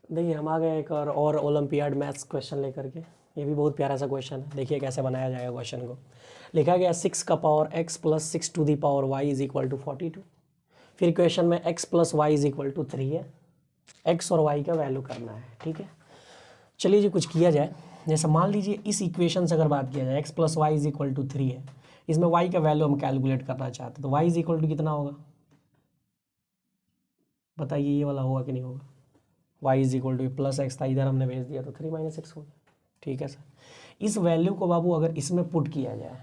देखिए हम आ गए एक और ओलंपियाड मैथ्स क्वेश्चन लेकर के। ये भी बहुत प्यारा सा क्वेश्चन है। देखिए कैसे बनाया जाएगा क्वेश्चन को। लिखा गया 6 का power x plus 6 to the power y is equal to 42। फिर क्वेश्चन में x plus y is equal to 3 है। x और y का वैल्यू करना है, ठीक है। चलिए जी कुछ किया जाए। जैसे मान लीजिए इस इक्वेशन से अगर बात किया जाए x plus y is equal to 3 है, इसमें y का वैल्यू हम कैलकुलेट करना चाहते हैं, तो y इज इक्वल टू कितना होगा बताइए, ये वाला होगा कि नहीं होगा। y is equal two plus x था, इधर हमने भेज दिया तो 3 माइनस एक्स हो गया, ठीक है सर। इस वैल्यू को बाबू अगर इसमें पुट किया जाए,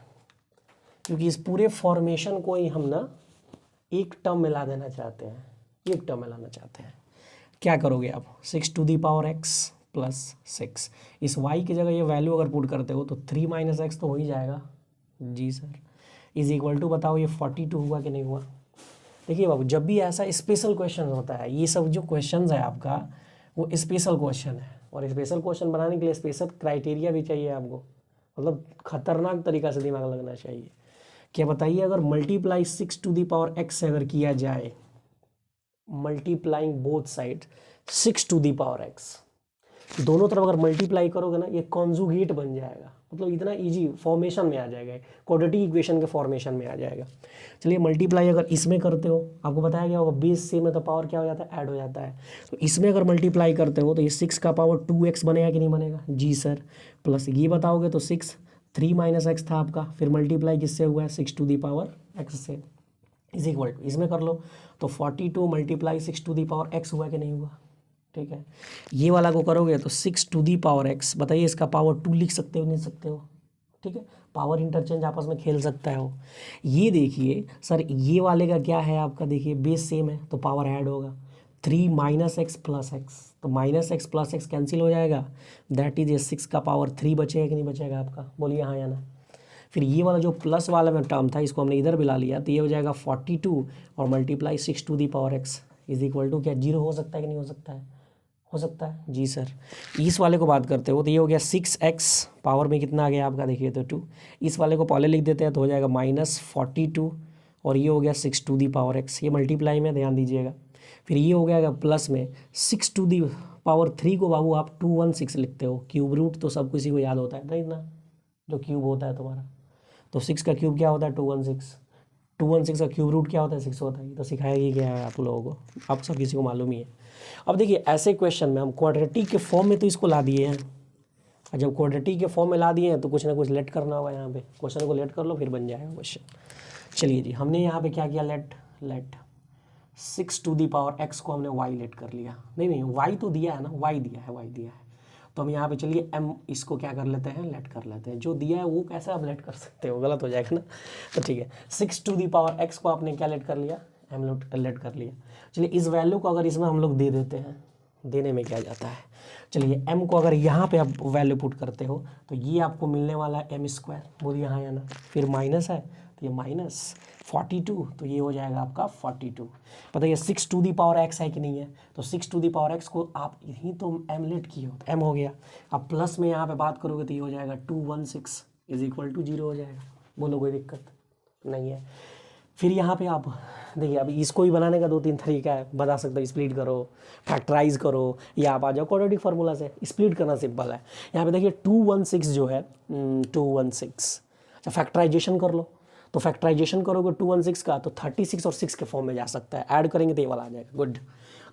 क्योंकि इस पूरे फॉर्मेशन को ही हम ना एक टर्म में ला देना चाहते हैं, एक टर्म में लाना चाहते हैं। क्या करोगे आप, 6 to the power x plus 6, इस y की जगह ये वैल्यू अगर पुट करते हो तो 3 माइनस एक्स तो हो ही जाएगा जी सर। इज इक्वल टू बताओ ये 42 हुआ कि नहीं हुआ। देखिए बाबू जब भी ऐसा स्पेशल क्वेश्चन होता है, ये सब जो क्वेश्चन है आपका वो स्पेशल क्वेश्चन है, और स्पेशल क्वेश्चन बनाने के लिए स्पेशल क्राइटेरिया भी चाहिए आपको, मतलब खतरनाक तरीका से दिमाग लगना चाहिए। क्या बताइए, अगर multiply 6 to the power x से अगर किया जाए, multiplying both side 6 to the power x, दोनों तरफ अगर मल्टीप्लाई करोगे ना ये कॉन्जुगेट बन जाएगा, मतलब इतना इजी फॉर्मेशन में आ जाएगा, क्वाड्रेटिक इक्वेशन के फॉर्मेशन में आ जाएगा। चलिए मल्टीप्लाई अगर इसमें करते हो, आपको बताया गया होगा बेस सेम है तो पावर क्या हो जाता है, ऐड हो जाता है। तो इसमें अगर मल्टीप्लाई करते हो तो ये 6 का पावर 2x बनेगा कि नहीं बनेगा जी सर। प्लस ये बताओगे तो 6 3 माइनस एक्स था आपका, फिर मल्टीप्लाई किससे हुआ है 6 टू दी पावर x से, इज इक्वल टू इसमें कर लो तो 42 multiply 6 to the power x हुआ कि नहीं हुआ, ठीक है। ये वाला को करोगे तो 6 टू दी पावर x, बताइए इसका पावर 2 लिख सकते हो नहीं सकते हो, ठीक है। पावर इंटरचेंज आपस में खेल सकता है हो। ये देखिए सर ये वाले का क्या है आपका, देखिए बेस सेम है तो पावर ऐड होगा, 3 माइनस एक्स प्लस एक्स, तो minus x plus x cancel हो जाएगा, दैट इज ये 6 का पावर 3 बचेगा कि नहीं बचेगा आपका, बोलिए हाँ या ना। फिर ये वाला जो प्लस वाला में टर्म था इसको हमने इधर भी ला लिया, तो ये हो जाएगा 42 और multiply 6 to the power x is equal to क्या 0 हो सकता है कि नहीं हो सकता है, हो सकता है जी सर। इस वाले को बात करते हो तो ये हो गया 6x पावर में कितना आ गया आपका, देखिए तो 2, इस वाले को पहले लिख देते हैं तो हो जाएगा -42 और ये हो गया 6 टू दी पावर x, ये मल्टीप्लाई में ध्यान दीजिएगा। फिर ये हो गया प्लस में 6 टू दी पावर 3 को बाबू आप 216 लिखते हो, क्यूब रूट तो सब किसी को याद होता है नहीं ना, जो क्यूब होता है तुम्हारा, तो 6 का क्यूब क्या होता है 216, 216 का क्यूब रूट क्या होता है 6 होता है, ये तो सिखाया ही गया है आप लोगों को, आप सब किसी को मालूम ही है। अब देखिए ऐसे क्वेश्चन में हम क्वाड्रेटिक के फॉर्म में तो इसको ला दिए हैं, और जब क्वाड्रेटिक के फॉर्म में ला दिए हैं तो कुछ ना कुछ लेट करना होगा, यहाँ पे क्वेश्चन को लेट कर लो फिर बन जाएगा क्वेश्चन। चलिए जी हमने यहाँ पे क्या किया, let 6 to the power x को हमने y लेट कर लिया, नहीं y तो दिया है ना, y दिया है, तो हम यहाँ पे चलिए m इसको क्या कर लेते हैं, लेट कर लेते हैं, जो दिया है वो कैसे आप लेट कर सकते हो, गलत हो जाएगा ना। तो ठीक है 6 टू दी पावर x को आपने क्या लेट कर लिया, m लेट कर लिया। चलिए इस वैल्यू को अगर इसमें हम लोग दे देते हैं, देने में क्या जाता है, चलिए m को अगर यहाँ पे आप वैल्यू पुट करते हो तो ये आपको मिलने वाला है m², बोलिए हाँ या ना। फिर माइनस है तो ये -42, तो ये हो जाएगा आपका 42। बताइए 6 टू दी पावर x है कि नहीं है, तो 6 टू दी पावर x को आप यहीं तो m लेट किए हो तो m हो गया, अब प्लस में यहाँ पे बात करोगे तो ये हो जाएगा 216 इज इक्वल टू 0 हो जाएगा, बोलो कोई दिक्कत नहीं है। फिर यहाँ पे आप देखिए अभी इसको ही बनाने का 2-3 तरीका है, बता सकते हो, स्प्लिट करो, फैक्टराइज करो, या आप आ जाओ क्वाड्रेटिक फार्मूला से। स्प्लिट करना सिंपल है, यहाँ पे देखिए 216 जो है 216, अच्छा फैक्टराइजेशन कर लो, तो फैक्टराइजेशन करोगे 216 का तो 36 और 6 के फॉर्म में जा सकता है, ऐड करेंगे तो ये वाला आ जाएगा, गुड।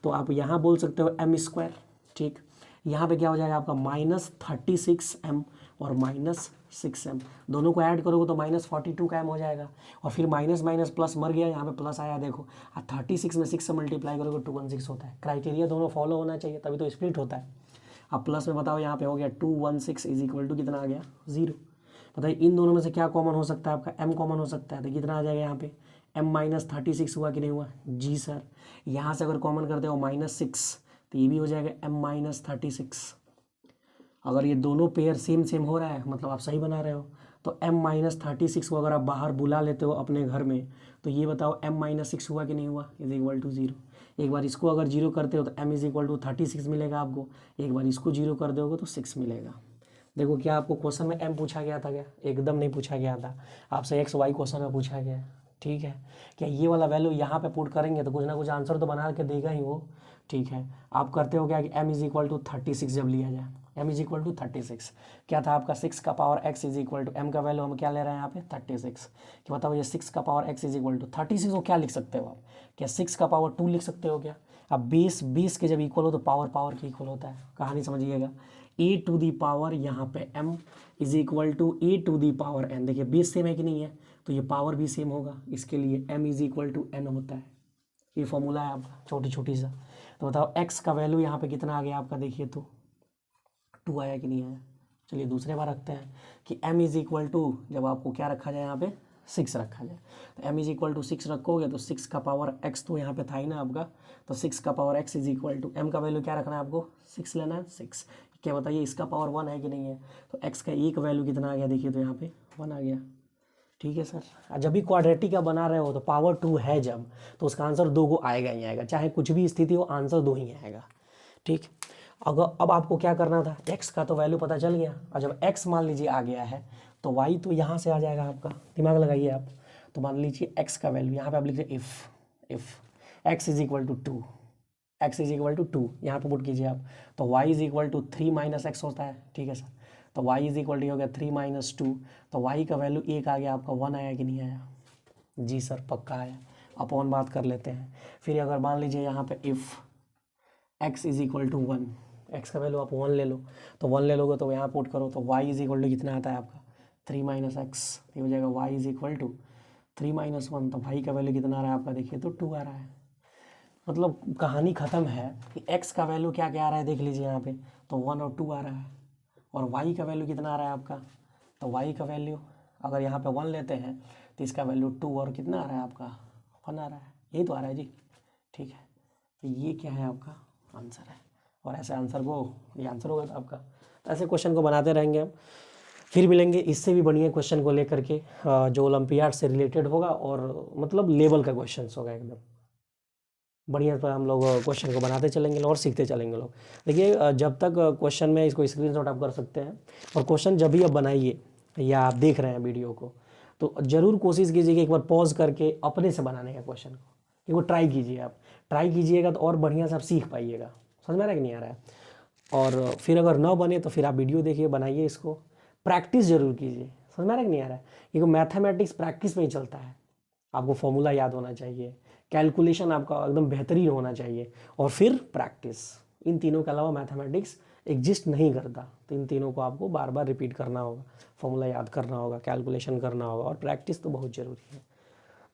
तो आप यहाँ बोल सकते हो m², ठीक। यहाँ पे क्या हो जाएगा आपका -36m और -6m, दोनों को ऐड करोगे तो -42 का m हो जाएगा, और फिर माइनस माइनस प्लस मर गया, यहाँ पे प्लस आया देखो, 36 में 6 से मल्टीप्लाई करोगे 216 होता है। क्राइटेरिया दोनों फॉलो होना चाहिए तभी तो स्प्लिट होता है। अब प्लस में बताओ यहाँ पे हो गया 216 इज इक्वल टू कितना आ गया 0। बताइए इन दोनों में से क्या कॉमन हो सकता है, आपका m कॉमन हो सकता है, तो कितना आ जाएगा यहाँ पे m-36 हुआ कि नहीं हुआ जी सर। यहाँ से अगर कॉमन करते हो -6 तो ये भी हो जाएगा m-36। अगर ये दोनों पेयर सेम हो रहा है मतलब आप सही बना रहे हो, तो m-36 को अगर आप बाहर बुला लेते हो अपने घर में तो ये बताओ m-6 हुआ कि नहीं हुआ, इज इक्वल टू 0। एक बार इसको अगर 0 करते हो तो m इज इक्वल टू 36 मिलेगा आपको, एक बार इसको 0 कर दोगे तो 6 मिलेगा। देखो क्या आपको क्वेश्चन में m पूछा गया था क्या, एकदम नहीं पूछा गया था, आपसे x y क्वेश्चन में पूछा गया, ठीक है। क्या ये वाला वैल्यू यहाँ पे पुट करेंगे तो कुछ ना कुछ आंसर तो बना के देगा ही वो, ठीक है। आप करते हो क्या कि m इज इक्वल टू 36 जब लिया जाए, m इज इक्वल टू 36 क्या था आपका 6 का power x is equal to m का वैल्यू हम क्या ले रहे हैं यहाँ पे 36 कि बताओ ये 6 का power x is equal to 36 को क्या लिख सकते हो आप, क्या 6 का पावर 2 लिख सकते हो क्या। अब बेस के जब इक्वल हो तो पावर के इक्वल होता है, कहानी समझिएगा। a टू दी पावर यहाँ पे m is equal to a to the power n, देखिए बेस सेम है कि नहीं है, तो ये पावर भी सेम होगा, इसके लिए m is equal to n होता है। ये फॉर्मूला है आपका छोटी सा। तो बताओ x का वैल्यू यहाँ पे कितना आ गया आपका, देखिए तो 2 आया कि नहीं आया। चलिए दूसरे बार रखते हैं कि m इज इक्वल टू, जब आपको क्या रखा जाए यहाँ पे 6 रखा जाए, तो m इज इक्वल टू 6 रखोगे तो 6 का पावर x तो यहाँ पे था ही ना आपका, तो 6 का power x is equal to m का वैल्यू क्या रखना है आपको 6 लेना है 6। क्या बताइए इसका पावर 1 है कि नहीं है, तो x का एक वैल्यू कितना आ गया, देखिए तो यहाँ पे 1 आ गया। ठीक है सर, जब भी क्वाड्रेटिक का बना रहे हो तो पावर 2 है जब, तो उसका आंसर 2 को आएगा ही आएगा, चाहे कुछ भी स्थिति हो आंसर 2 ही आएगा। ठीक, अगर अब आपको क्या करना था, x का तो वैल्यू पता चल गया, और जब x मान लीजिए आ गया है तो y तो यहाँ से आ जाएगा आपका, दिमाग लगाइए आप। तो मान लीजिए x का वैल्यू यहाँ पे आप लिख रहे if x is equal to 2, x is equal to 2 यहाँ पे पुट कीजिए आप, तो y is equal to 3 minus x होता है। ठीक है सर, तो y इज इक्वल टू हो गया 3 माइनस 2, तो y का वैल्यू 1 आ गया आपका, 1 आया कि नहीं आया, जी सर पक्का आया। अपॉन बात कर लेते हैं, फिर अगर मान लीजिए यहाँ पे if x is equal to 1, x का वैल्यू आप 1 ले लो, तो 1 ले लोगे तो यहाँ पुट करो तो y इज इक्वल टू कितना आता है आपका 3 माइनस एक्स, ये हो जाएगा y is equal to 3 minus 1, तो y का वैल्यू कितना आ रहा है आपका, देखिए तो 2 आ रहा है। मतलब कहानी ख़त्म है कि x का वैल्यू क्या क्या आ रहा है, देख लीजिए यहाँ पे, तो 1 और 2 आ रहा है, और y का वैल्यू कितना आ रहा है आपका, तो y का वैल्यू अगर यहाँ पे 1 लेते हैं तो इसका वैल्यू 2 और कितना आ रहा है आपका 1 आ रहा है, यही तो आ रहा है जी। ठीक है, तो ये क्या है आपका आंसर है, और ऐसे आंसर को ये आंसर होगा था आपका। तो ऐसे क्वेश्चन को बनाते रहेंगे हम, फिर मिलेंगे इससे भी बढ़िया क्वेश्चन को लेकर के जो ओलंपियाड से रिलेटेड होगा और मतलब लेवल का क्वेश्चन होगा एकदम बढ़िया पर हम लोग क्वेश्चन को बनाते चलेंगे और सीखते चलेंगे लोग। देखिए जब तक क्वेश्चन में इसको स्क्रीनशॉट आप कर सकते हैं, और क्वेश्चन जब भी आप बनाइए या आप देख रहे हैं वीडियो को तो ज़रूर कोशिश कीजिए कि एक बार पॉज करके अपने से बनाने का क्वेश्चन को, एक बार ट्राई कीजिए, आप ट्राई कीजिएगा तो और बढ़िया से आप सीख पाइएगा। समझ में आ रहा है कि नहीं आ रहा है। और फिर अगर ना बने तो फिर आप वीडियो देखिए, बनाइए, इसको प्रैक्टिस जरूर कीजिए। समझ में आ रहा है कि नहीं आ रहा है, क्योंकि मैथमेटिक्स प्रैक्टिस में ही चलता है। आपको फॉर्मूला याद होना चाहिए, कैलकुलेशन आपका एकदम बेहतरीन होना चाहिए, और फिर प्रैक्टिस। इन तीनों के अलावा मैथमेटिक्स एग्जिस्ट नहीं करता, तो इन तीनों को आपको बार बार रिपीट करना होगा, फॉर्मूला याद करना होगा, कैलकुलेशन करना होगा, और प्रैक्टिस तो बहुत ज़रूरी है।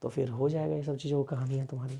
तो फिर हो जाएगा ये सब चीज़ों की कहानी है तुम्हारी।